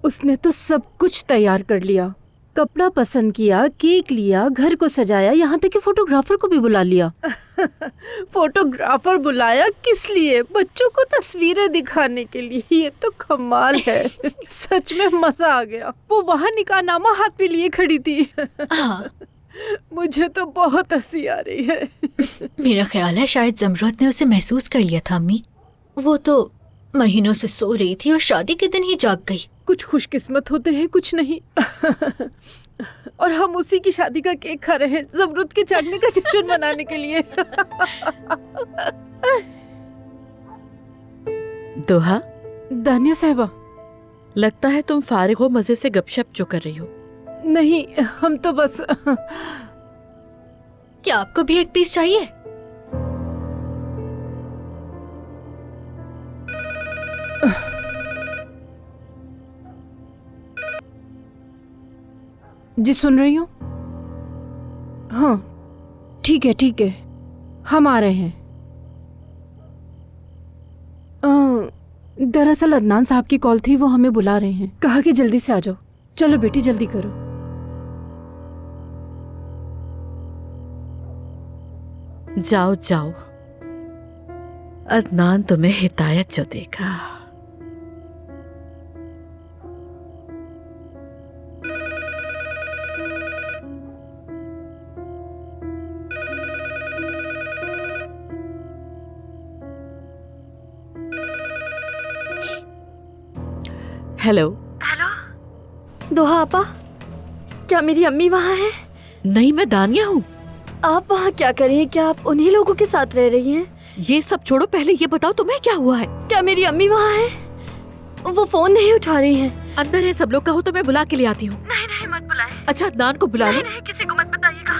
उसने तो सब कुछ तैयार कर लिया, कपड़ा पसंद किया, केक लिया, घर को सजाया, यहाँ तक कि फोटोग्राफर को भी बुला लिया। फोटोग्राफर बुलाया किस लिए? बच्चों को तस्वीरें दिखाने के लिए। ये तो कमाल है। सच में मजा आ गया। वो वहाँ निकाहनामा हाथ पे लिए खड़ी थी। हाँ। मुझे तो बहुत हंसी आ रही है। मेरा ख्याल है शायद जमरूत ने उसे महसूस कर लिया था अम्मी। वो तो महीनों से सो रही थी और शादी के दिन ही जाग गई। कुछ खुशकिस्मत होते हैं, कुछ नहीं। और हम उसी की शादी का केक खा रहे हैं, जमरूत के जागने का जश्न मनाने के लिए। दोहा, दानिया साहिबा। लगता है तुम फारिग हो मजे से गपशप जो कर रही हो। नहीं, हम तो बस। क्या आपको भी एक पीस चाहिए? जी सुन रही हूँ। हाँ ठीक है ठीक है, हम आ रहे हैं। दरअसल अदनान साहब की कॉल थी, वो हमें बुला रहे हैं। कहा कि जल्दी से आ जाओ। चलो बेटी जल्दी करो। जाओ जाओ, अदनान तुम्हें हिदायत जो देगा। हेलो। हेलो दोहा आपा, क्या मेरी अम्मी वहाँ है? नहीं, मैं दानिया हूँ। आप वहाँ क्या कर रही हैं? क्या आप उन्हीं लोगों के साथ रह रही हैं? ये सब छोड़ो, पहले ये बताओ तुम्हें क्या हुआ है? क्या मेरी अम्मी वहाँ है? वो फोन नहीं उठा रही हैं। अंदर है सब लोग, कहो तो मैं बुला के ले आती हूँ। नहीं नहीं मत बुलाए। अच्छा अदनान को बुला लो। नहीं किसी को मत बताइएगा।